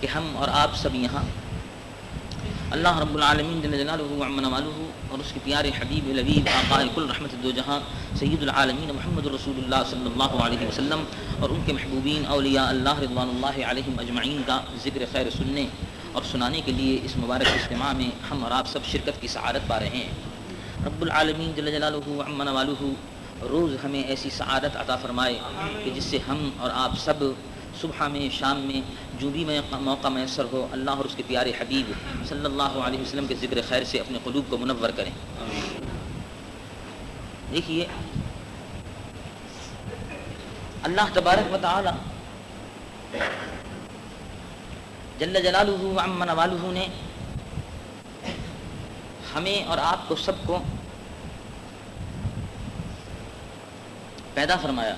کہ ہم اور آپ سب یہاں اللہ رب العالمین جل جلالہ وعم نوالہ اور اس کے پیارے حبیب لبیب آقا کل رحمت دو جہاں سید العالمین محمد رسول اللہ صلی اللہ علیہ وسلم اور ان کے محبوبین اولیاء اللہ رضوان اللہ علیہم اجمعین کا ذکر خیر سننے اور سنانے کے لیے اس مبارک اجتماع میں ہم اور آپ سب شرکت کی سعادت پا رہے ہیں۔ رب العالمین جل جلالہ وعم نوالہ روز ہمیں ایسی سعادت عطا فرمائے کہ جس سے ہم اور آپ سب صبح میں شام میں جو بھی موقع میسر ہو اللہ اور اس کے پیارے حبیب صلی اللہ علیہ وسلم کے ذکر خیر سے اپنے قلوب کو منور کریں۔ دیکھیے اللہ تبارک و تعالی جل جلالہ وعم نوالہ نے ہمیں اور آپ کو سب کو پیدا فرمایا،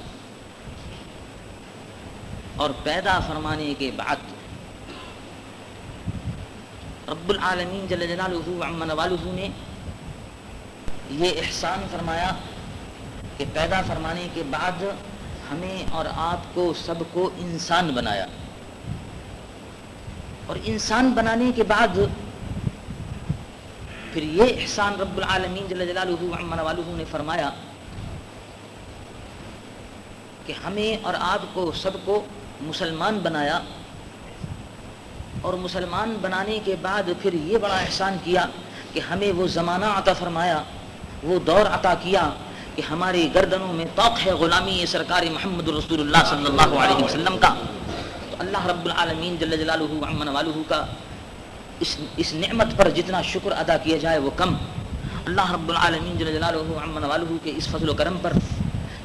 اور پیدا فرمانے کے بعد رب العالمین جل جلالہ وعم نوالہ نے یہ احسان فرمایا کہ پیدا فرمانے کے بعد ہمیں اور آپ کو سب کو انسان بنایا، اور انسان بنانے کے بعد پھر یہ احسان رب العالمین جل جلالہ وعم نوالہ نے فرمایا کہ ہمیں اور آپ کو سب کو مسلمان بنایا، اور مسلمان بنانے کے بعد پھر یہ بڑا احسان کیا کہ ہمیں وہ زمانہ عطا فرمایا، وہ دور عطا کیا کہ ہماری گردنوں میں طوق ہے غلامی سرکار محمد رسول اللہ صلی اللہ علیہ وسلم کا۔ تو اللہ رب العالمین جل جلالہ وعم نوالہ کا اس نعمت پر جتنا شکر ادا کیا جائے وہ کم۔ اللہ رب العالمین جل جلالہ وعم نوالہ کے اس فضل و کرم پر،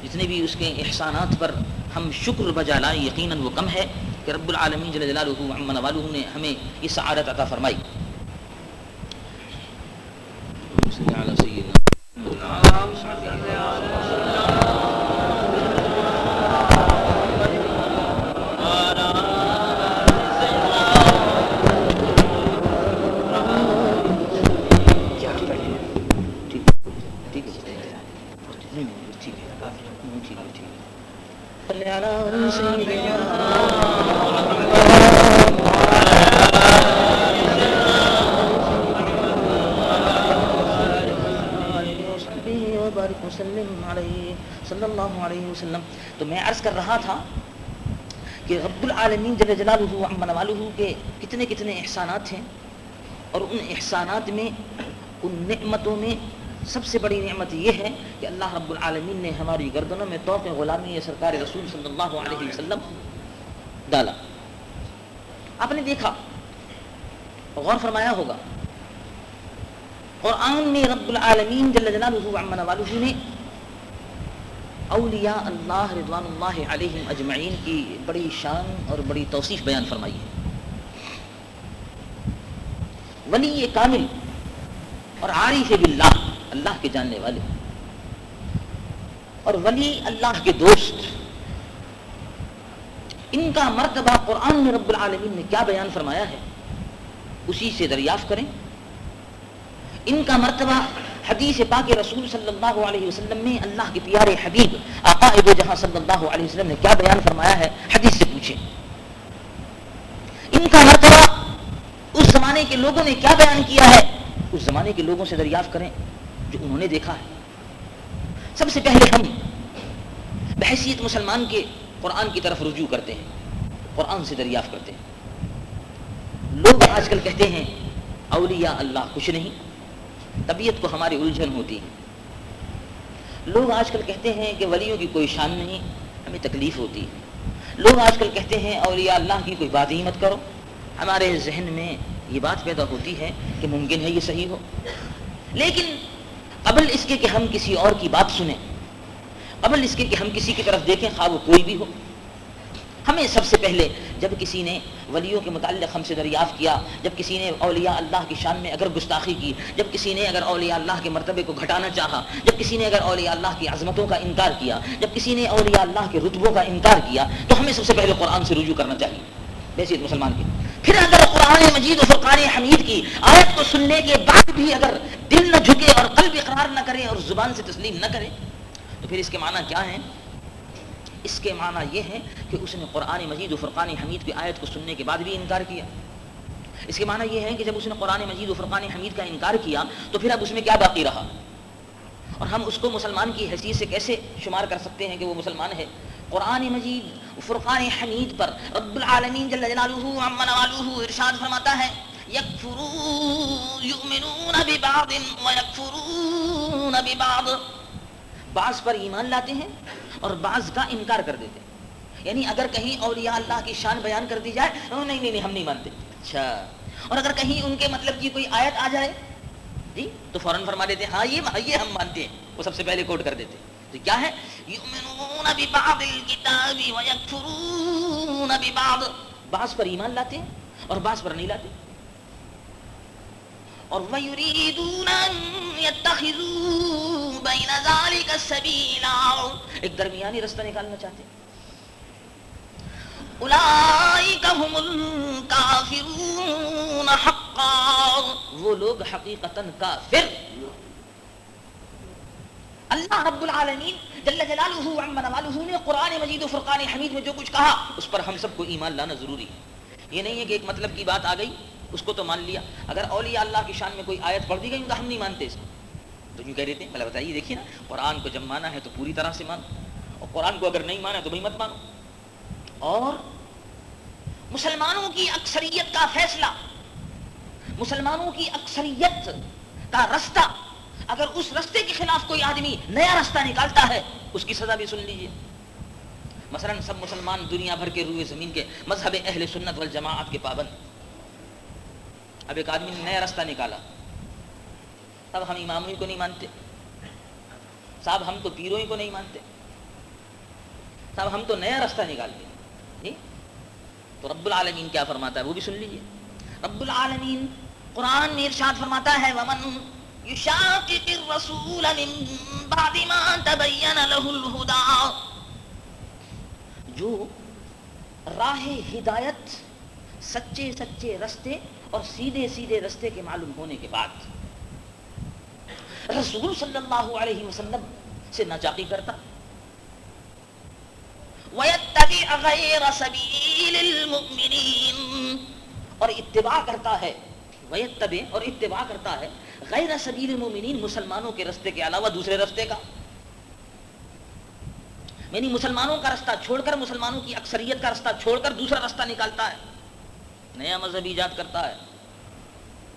جتنے بھی اس کے احسانات پر ہم شکر بجا لائیں یقیناً وہ کم ہے کہ رب العالمین جل جلالہ وعم نوالہ نے ہمیں یہ سعادت عطا فرمائی۔ صلی اللہ علیہ وسلم۔ تو میں عرض کر رہا تھا کہ رب العالمین جل جلالہ وعم نوالہ کے کتنے کتنے احسانات ہیں، اور ان احسانات میں، ان نعمتوں میں سب سے بڑی نعمت یہ ہے کہ اللہ رب العالمین نے ہماری گردنوں میں طوق غلامی سرکار رسول صلی اللہ علیہ وسلم ڈالا۔ آپ نے دیکھا، غور فرمایا ہوگا، قرآن میں رب العالمین جل جلالہ وعم نوالہ نے اولیاء اللہ رضوان اللہ علیہم اجمعین کی بڑی شان اور بڑی توصیف بیان فرمائی ہے۔ ولی کامل اور عارف باللہ، اللہ کے جاننے والے، اور ولی اللہ کے دوست، ان کا مرتبہ قرآن میں رب العالمین نے کیا بیان فرمایا ہے اسی سے دریافت کریں۔ ان کا مرتبہ حدیث پاک رسول صلی اللہ علیہ وسلم میں اللہ کے پیارے حبیب آقا دو جہاں صلی اللہ علیہ وسلم نے کیا بیان فرمایا ہے حدیث سے پوچھیں۔ ان کا مرتبہ اس زمانے کے لوگوں نے کیا بیان کیا ہے اس زمانے کے لوگوں سے دریافت کریں جو انہوں نے دیکھا ہے۔ سب سے پہلے ہم بحیثیت مسلمان کے قرآن کی طرف رجوع کرتے ہیں، قرآن سے دریافت کرتے ہیں۔ لوگ آج کل کہتے ہیں اولیاء اللہ کچھ نہیں، طبیعت کو ہماری الجھن ہوتی ہے۔ لوگ آج کل کہتے ہیں کہ ولیوں کی کوئی شان نہیں، ہمیں تکلیف ہوتی ہے۔ لوگ آج کل کہتے ہیں اولیاء اللہ کی کوئی بات ہی مت کرو۔ ہمارے ذہن میں یہ بات پیدا ہوتی ہے کہ ممکن ہے یہ صحیح ہو، لیکن قبل اس کے کہ ہم کسی اور کی بات سنیں، قبل اس کے کہ ہم کسی کی طرف دیکھیں خواہ وہ کوئی بھی ہو، ہمیں سب سے پہلے جب کسی نے ولیوں کے متعلق ہم سے دریافت کیا، جب کسی نے اولیاء اللہ کی شان میں اگر گستاخی کی، جب کسی نے اگر اولیاء اللہ کے مرتبے کو گھٹانا چاہا، جب کسی نے اگر اولیاء اللہ کی عظمتوں کا انکار کیا، جب کسی نے اولیاء اللہ کے رتبوں کا انکار کیا، تو ہمیں سب سے پہلے قرآن سے رجوع کرنا چاہیے بحیثیت مسلمان کی۔ پھر اگر قرآن مجید و فرقان حمید کی آیت کو سننے کے بعد بھی اگر دل نہ جھکے اور قلب اقرار نہ کرے اور زبان سے تسلیم نہ کرے، تو پھر اس کے معنی کیا ہیں؟ اس کے معنی یہ ہے کہ اس نے قرآن مجید و فرقان حمید کی آیت کو سننے کے بعد بھی انکار کیا. اس کے معنی یہ ہے کہ جب اس نے قرآن مجید و فرقان حمید کا انکار کیا تو پھر اب اس میں کیا باقی رہا, اور ہم اس کو مسلمان کی حیثیت سے کیسے شمار کر سکتے ہیں کہ وہ مسلمان ہے؟ قرآن مجید فرقان حمید پر رب العالمین جل جلالہ عم نوالہ ارشاد فرماتا ہے یکفرون یؤمنون ببعض ویکفرون ببعض, بعض پر ایمان لاتے ہیں اور بعض کا انکار کر دیتے ہیں. یعنی اگر کہیں اولیاء اللہ کی شان بیان کر دی جائے نہیں ہم نہیں مانتے, اچھا, اور اگر کہیں ان کے مطلب کی کوئی آیت آ جائے جی تو فوراً فرما دیتے ہیں ہاں یہ ہم مانتے ہیں, وہ سب سے پہلے کوٹ کر دیتے ہیں. تو کیا ہے یؤمنون ببعض الکتاب ویکفرون ببعض, بعض پر ایمان لاتے ہیں اور بعض پر نہیں لاتے. اور وَيُرِيدُونَ أَن يَتَّخِذُوا بَيْنَ ذَلِكَ سَبِيلًا, ایک درمیانی رستہ نکالنا چاہتے ہیں. اولئک هم الکافرون حقا, وہ لوگ حقیقتاً کافر. اللہ رب العالمین جل جلالہ عم نوالہ نے قرآن مجید و فرقان حمید میں جو کچھ کہا اس پر ہم سب کو ایمان لانا ضروری ہے. یہ نہیں ہے کہ ایک مطلب کی بات آ گئی اس کو تو مان لیا, اگر اولیاء اللہ کی شان میں کوئی آیت پڑھ دی گئی تو ہم نہیں مانتے اس کو, تو یوں کہہ دیتے ہیں. پہلے بتائیے, دیکھیے نا, قرآن کو جب مانا ہے تو پوری طرح سے مانو, اور قرآن کو اگر نہیں مانا تو بھائی مت مانو. اور مسلمانوں کی اکثریت کا فیصلہ, مسلمانوں کی اکثریت کا رستہ, اگر اس رستے کے خلاف کوئی آدمی نیا رستہ نکالتا ہے اس کی سزا بھی سن لیجئے. مثلا سب مسلمان دنیا بھر کے روئے زمین کے مذہب اہل سنت والجماعت کے پابند, اب ایک آدمی نے نیا رستہ نکالا, اب ہم اماموں کو نہیں مانتے صاحب, ہم تو پیروں کو نہیں مانتے صاحب, ہم تو نیا رستہ نکالتے ہیں. تو رب العالمین کیا فرماتا ہے وہ بھی سن لیجئے. رب العالمین قرآن میں ارشاد فرماتا ہے وَمَن يُشَاقِقِ الرَّسُولَ مِن بَعْدِ مَا تَبَيَّنَ لَهُ الْهُدَىٰ, جو راہ ہدایت, سچے رستے اور سیدھے رستے کے معلوم ہونے کے بعد رسول صلی اللہ علیہ وسلم سے ناچاقی کرتا, وَيَتَّبِعْ غَيْرَ سَبِيلِ الْمُؤْمِنِينَ, اور اتباع کرتا ہے, وَيَتَّبِعْ اور اتباع کرتا ہے غیر سبیل المؤمنین, مسلمانوں کے رستے کے علاوہ دوسرے رستے کا. یعنی مسلمانوں کا رستہ چھوڑ کر, مسلمانوں کی اکثریت کا رستہ چھوڑ کر دوسرا رستہ نکالتا ہے, نیا مذہب ایجاد کرتا ہے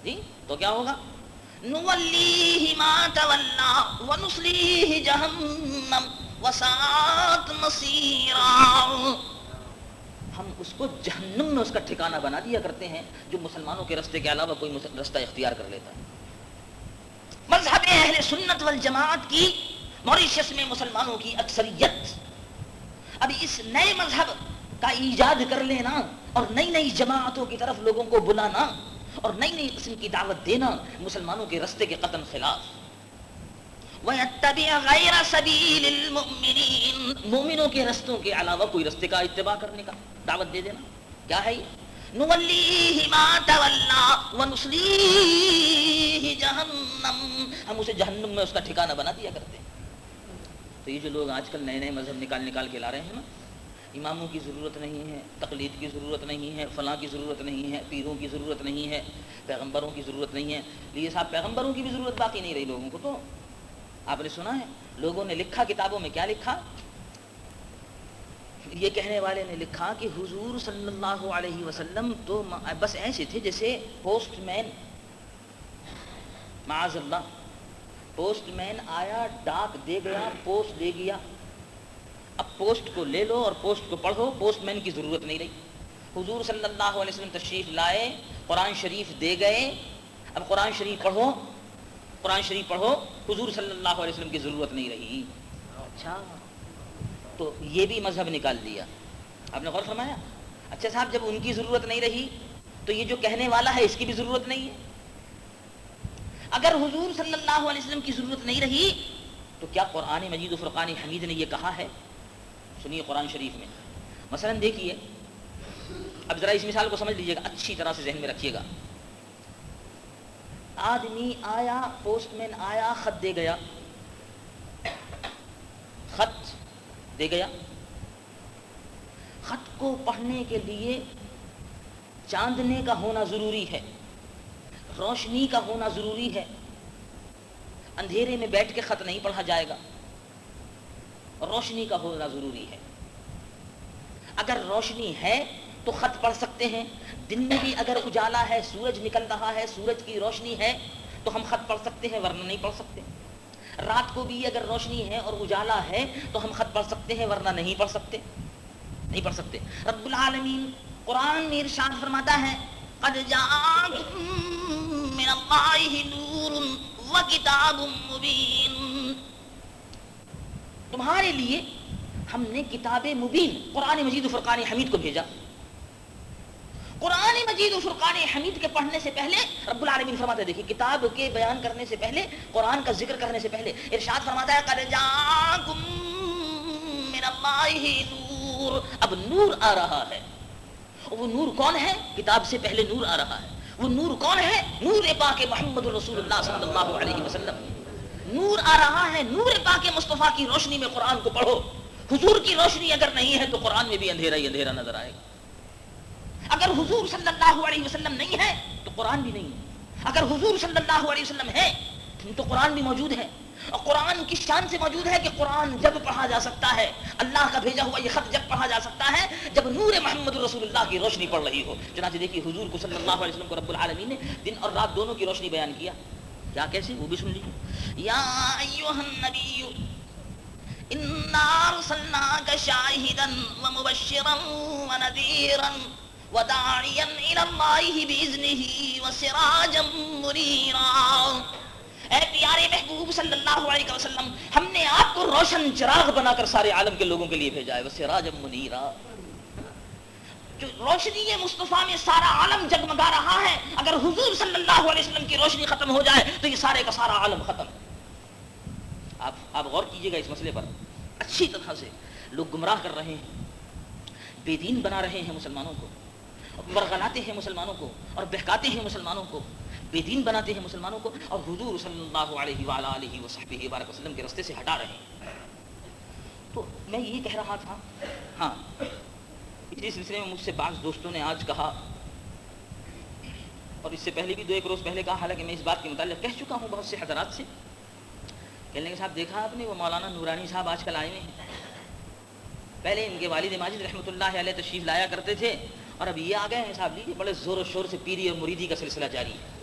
جی, تو کیا ہوگا نُوَلِّيهِ مَا تَوَلَّى وَنُصْلِيهِ جَهَنَّمَ وَسَاءَتْ مَصِيرًا, ہم اس کو جہنم میں اس کا ٹھکانہ بنا دیا کرتے ہیں جو مسلمانوں کے رستے کے علاوہ کوئی رستہ اختیار کر لیتا ہے. مذہب اہل سنت والجماعت کی موریشس میں مسلمانوں کی اکثریت اب اس نئے مذہب کا ایجاد کر لینا اور نئی جماعتوں کی طرف لوگوں کو بلانا اور نئی قسم کی دعوت دینا مسلمانوں کے رستے کے قطن خلاف. وَيَتَّبِعْ غَيْرَ سَبِيلِ الْمُؤْمِنِينَ, مومنوں کے رستوں کے علاوہ کوئی رستے کا اتباع کرنے کا دعوت دے دینا. کیا ہے یہ نُوَلِّيهِ مَا تَوَلَّى وَنُصْلِيهِ جَهَنَّمَ, ہم اسے جہنم میں اس کا ٹھکانہ بنا دیا کرتے ہیں. تو یہ جو لوگ آج کل نئے مذہب نکال کے لا رہے ہیں نا, اماموں کی ضرورت نہیں ہے, تقلید کی ضرورت نہیں ہے, فلاں کی ضرورت نہیں ہے, پیروں کی ضرورت نہیں ہے, پیغمبروں کی ضرورت نہیں ہے. یہ صاحب پیغمبروں کی بھی ضرورت باقی نہیں رہی لوگوں کو. تو آپ نے سنا ہے لوگوں نے لکھا کتابوں میں, کیا لکھا, یہ کہنے والے نے لکھا کہ حضور صلی اللہ علیہ وسلم تو بس ایسے تھے جیسے پوسٹ مین, معاذ اللہ, پوسٹ مین آیا, ڈاک دے گیا, پوسٹ دے گیا, اب پوسٹ کو لے لو اور پوسٹ کو پڑھو, پوسٹ مین کی ضرورت نہیں رہی. حضور صلی اللہ علیہ وسلم تشریف لائے, قرآن شریف دے گئے, اب قرآن شریف پڑھو, قرآن شریف پڑھو, حضور صلی اللہ علیہ وسلم کی ضرورت نہیں رہی. اچھا, تو یہ بھی مذہب نکال دیا. آپ نے غور فرمایا؟ اچھا صاحب, جب ان کی ضرورت نہیں رہی تو یہ جو کہنے والا ہے اس کی بھی ضرورت نہیں ہے. اگر حضور صلی اللہ علیہ وسلم کی ضرورت نہیں رہی تو کیا قرآن مجید و فرقان حمید نے یہ کہا ہے؟ سنیے قرآن شریف میں مثلا دیکھیے, اب ذرا اس مثال کو سمجھ لیجئے گا, اچھی طرح سے ذہن میں رکھیے گا. آدمی آیا, پوسٹ مین آیا, خط دے گیا, خط دے گیا, خط کو پڑھنے کے لیے چاندنے کا ہونا ضروری ہے، روشنی کا ہونا ضروری ہے. اندھیرے میں بیٹھ کے خط نہیں پڑھا جائے گا، روشنی کا ہونا ضروری ہے. اگر روشنی ہے تو خط پڑھ سکتے ہیں. دن میں بھی اگر اجالا ہے، سورج نکل رہا ہے، سورج کی روشنی ہے تو ہم خط پڑھ سکتے ہیں، ورنہ نہیں پڑھ سکتے. رات کو بھی اگر روشنی ہے اور اجالا ہے تو ہم خط پڑھ سکتے ہیں، ورنہ نہیں پڑھ سکتے. رب العالمین قرآن میں ارشاد فرماتا ہے قد جاءکم من اللہ نور وکتاب مبین. تمہارے لیے ہم نے کتاب مبین قرآن مجید و فرقان حمید کو بھیجا. قرآن مجید و فرقان حمید کے پڑھنے سے پہلے رب العالمین فرماتا ہے، دیکھیے کتاب کے بیان کرنے سے پہلے، قرآن کا ذکر کرنے سے پہلے ارشاد فرماتا ہے قد جاءکم من اللہ نور. اب نور آ رہا ہے. وہ نور کون ہے؟ کتاب سے پہلے نور آ رہا ہے. وہ نور کون ہے؟ نور پاک محمد رسول اللہ صلی اللہ علیہ وسلم. نور آ رہا ہے. نور پاک مصطفیٰ کی روشنی میں قرآن کو پڑھو. حضور کی روشنی اگر نہیں ہے تو قرآن میں بھی اندھیرا ہی اندھیرا نظر آئے گا. اگر حضور صلی اللہ علیہ وسلم نہیں ہے تو قرآن بھی نہیں ہے. اگر حضور صلی اللہ علیہ وسلم ہے تو قرآن بھی موجود ہے. اور قرآن کی شان سے موجود ہے کہ قرآن جب پڑھا جا سکتا ہے، اللہ کا بھیجا ہوا یہ خط جب پڑھا جا سکتا ہے جب نور محمد رسول اللہ کی روشنی پڑ رہی ہو. چنانچہ دیکھیے حضور کو صلی اللہ علیہ وسلم کو رب العالمین نے دن اور رات دونوں کی روشنی بیان کیا. کیا کیسے؟ وہ بھی سن لیجیے. یا ایھا النبی انا ارسلناک شاہدا ومبشرا ونذیرا وداعیا الی اللہ باذنہ وسراجا منیرا. اے پیارے محبوب صلی اللہ علیہ وسلم، ہم نے آپ کو روشن چراغ بنا کر سارے عالم کے لوگوں کے لیے بھیجا ہے. وسراجا منیرا، جو روشنی مصطفیٰ میں سارا عالم جگمگا رہا ہے. اگر حضور صلی اللہ علیہ وسلم کی روشنی ختم ہو جائے تو یہ سارے کا سارا عالم ختم. آپ غور کیجئے گا اس مسئلے پر. اچھی طرح سے لوگ گمراہ کر رہے ہیں، بے دین بنا رہے ہیں مسلمانوں کو، ورغلاتے ہیں مسلمانوں کو اور بہکاتے ہیں مسلمانوں کو، بے دین بناتے ہیں مسلمانوں کو، اور حضور صلی اللہ علیہ وآلہ وصحبہ وبارک وسلم کے راستے سے ہٹا رہے ہیں. تو میں یہ کہہ رہا تھا، ہاں اسی سلسلے میں مجھ سے بعض دوستوں نے آج کہا، اور اس سے پہلے بھی 2-1 روز پہلے کہا، حالانکہ میں اس بات کے متعلق کہہ چکا ہوں بہت سے حضرات سے. کہنے کے صاحب دیکھا آپ نے وہ مولانا نورانی صاحب آج کل آئے ہیں، پہلے ان کے والد ماجد رحمۃ اللہ علیہ تشریف لایا کرتے تھے اور اب یہ آ گئے ہیں صاحب لیجیے، بڑے زور و شور سے پیری اور مریدی کا سلسلہ جاری ہے.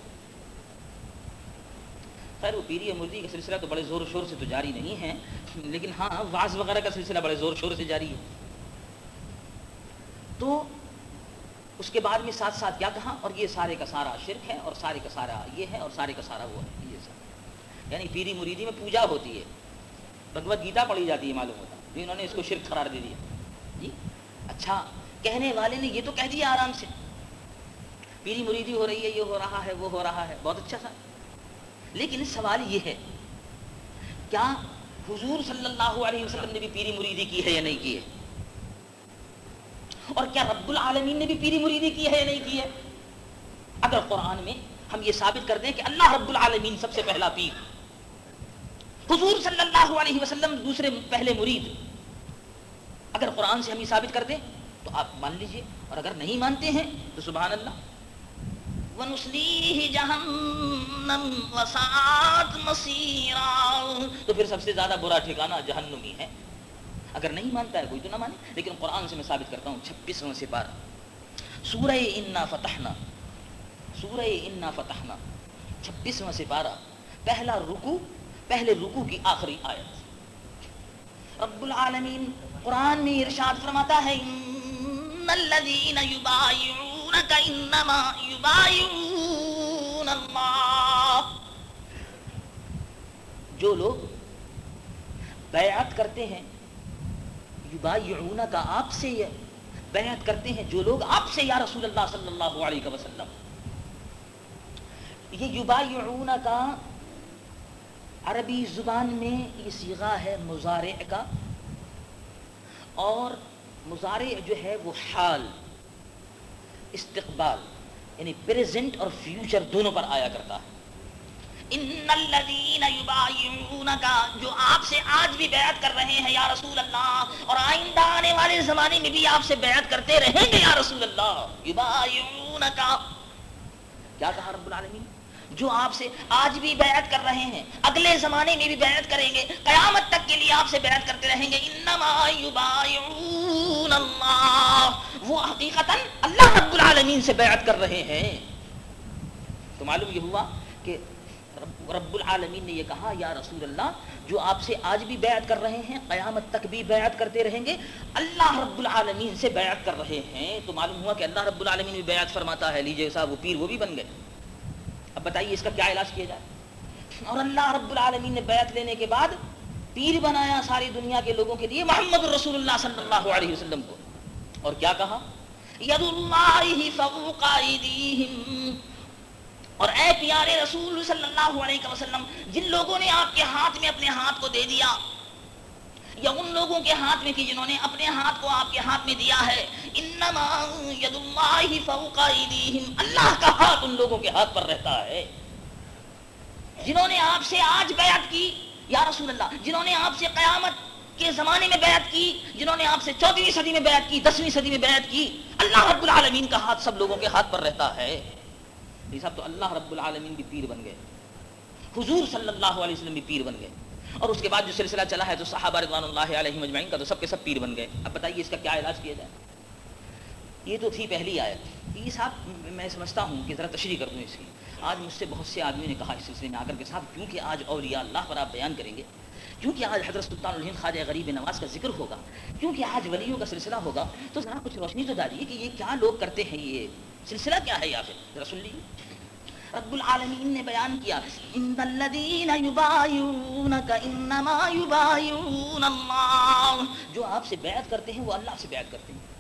خیر وہ پیری اور مریدی کا سلسلہ تو بڑے زور و شور سے تو جاری نہیں ہے، لیکن ہاں وعظ وغیرہ کا سلسلہ بڑے زور و شور سے جاری ہے. تو اس کے بعد میں ساتھ ساتھ کیا کہا، اور یہ سارے کا سارا شرک ہے، اور سارے کا سارا یہ ہے، اور سارے کا سارا وہ ہے. یہ سارا یعنی پیری مریدی میں پوجا ہوتی ہے، بھگوت گیتا پڑھی جاتی ہے، معلوم ہوتا ہے انہوں نے اس کو شرک قرار دے دیا. جی اچھا، کہنے والے نے یہ تو کہہ دیا آرام سے، پیری مریدی ہو رہی ہے، یہ ہو رہا ہے، وہ ہو رہا ہے، بہت اچھا تھا. لیکن سوال یہ ہے، کیا حضور صلی اللہ علیہ وسلم نے بھی پیری مریدی کی ہے یا نہیں کی ہے؟ اور کیا رب العالمین نے بھی پیری مریدی کی ہے یا نہیں کی ہے؟ اگر قرآن میں ہم یہ ثابت کر دیں کہ اللہ رب العالمین سب سے پہلا پیر، حضور صلی اللہ علیہ وسلم دوسرے پہلے مرید، اگر قرآن سے ہم یہ ثابت کر دیں تو آپ مان لیجئے، اور اگر نہیں مانتے ہیں تو سبحان اللہ. وَنُصْلِيهِ جَهَنَّمَ وَسَاءَتْ مَصِيرًا، تو پھر سب سے زیادہ برا ٹھکانہ جہنمی ہے. اگر نہیں مانتا ہے کوئی تو نہ مانے، لیکن قرآن سے میں ثابت کرتا ہوں. 26واں سپارہ سورہ انا فتحنا، سورہ انا فتحنا 26واں سپارہ، پہلا رکوع، پہلے رکوع کی آخری آیت. رب العالمین قرآن میں ارشاد فرماتا ہے ان الذین یبایعونک انما یبایعون اللہ. جو لوگ بیعت کرتے ہیں، یبایعون کا آپ سے بیعت کرتے ہیں، جو لوگ آپ سے یا رسول اللہ صلی اللہ علیہ وسلم. یہ یبایعون کا عربی زبان میں یہ صیغہ ہے مضارع کا، اور مضارع جو ہے وہ حال، استقبال، یعنی پریزنٹ اور فیوچر دونوں پر آیا کرتا ہے. ان الذین یبایعونک، جو آپ سے آج بھی بیعت کر رہے ہیں یا رسول اللہ، اور آئندہ آنے والے زمانے میں بھی آپ سے بیعت کرتے رہیں گے یا رسول اللہ. یبایعونک، کیا کہا رب العالمین؟ جو آپ سے آج بھی بیعت کر رہے ہیں، اگلے زمانے میں بھی بیعت کریں گے، قیامت تک کے لیے آپ سے بیعت کرتے رہیں گے. انما یبایعون اللہ، وہ حقیقتاً اللہ رب العالمین سے بیعت کر رہے ہیں. تو معلوم یہ ہوا کہ رب العالمین نے یہ کہا یا رسول اللہ، جو آپ سے آج بھی بیعت کر رہے ہیں قیامت تک بھی بیعت کرتے رہیں گے، اللہ رب العالمین سے بیعت کر رہے ہیں. تو معلوم ہوا کہ اللہ رب العالمین بھی بیعت فرماتا ہے. لیجئے صاحب، وہ پیر وہ بھی بن گئے. اب بتائیے اس کا کیا علاج کیا جائے؟ اور اللہ رب العالمین نے بیعت لینے کے بعد پیر بنایا ساری دنیا کے لوگوں کے لیے محمد رسول اللہ صلی اللہ علیہ وسلم کو. اور کیا کہا؟ ید اللہ فوق ایدیہم، اور اے پیارے رسول صلی اللہ علیہ وسلم، جن لوگوں نے آپ کے ہاتھ میں اپنے ہاتھ کو دے دیا، یا ان لوگوں کے ہاتھ میں کی جنہوں نے اپنے ہاتھ کو آپ کے ہاتھ میں دیا ہے، انما ید اللہ فوق ایدیہم، اللہ کا ہاتھ ان لوگوں کے ہاتھ پر رہتا ہے جنہوں نے آپ سے آج بیعت کی یا رسول اللہ، جنہوں نے آپ سے قیامت کے زمانے میں بیعت کی، جنہوں نے آپ سے 14ویں صدی میں بیعت کی، 10ویں صدی میں بیعت کی. اللہ رب العالمین کا ہاتھ سب لوگوں کے ہاتھ پر رہتا ہے. یہ سب تو اللہ رب العالمین بھی پیر بن گئے، حضور صلی اللہ علیہ وسلم بھی پیر بن گئے. اور اس کے بعد جو سلسلہ چلا ہے تو صحابہ رضوان اللہ علیہم اجمعین کا تو سب کے سب پیر بن گئے. اب بتائیے اس کا کیا علاج کیا جائے؟ یہ تو تھی پہلی آیت. یہ صاحب میں سمجھتا ہوں کہ ذرا تشریح کر دوں اس کی. آج مجھ سے بہت سے آدمیوں نے کہا اس سلسلے میں آ کر کے صاحب کیونکہ آج اولیاء اللہ پر آپ بیان کریں گے، کیونکہ آج حضرت سلطان الہند خواجہ غریب نواز کا ذکر ہوگا، کیونکہ آج ولیوں کا سلسلہ ہوگا، تو ذرا کچھ روشنی تو ڈالیے کہ یہ کیا لوگ کرتے ہیں، یہ سلسلہ کیا ہے. یا پھر ذرا سن لیجیے. رب العالمین نے بیان کیا ان الذین یبایعونک انما یبایعون اللہ، جو آپ سے بیعت کرتے ہیں وہ اللہ سے بیعت کرتے ہیں.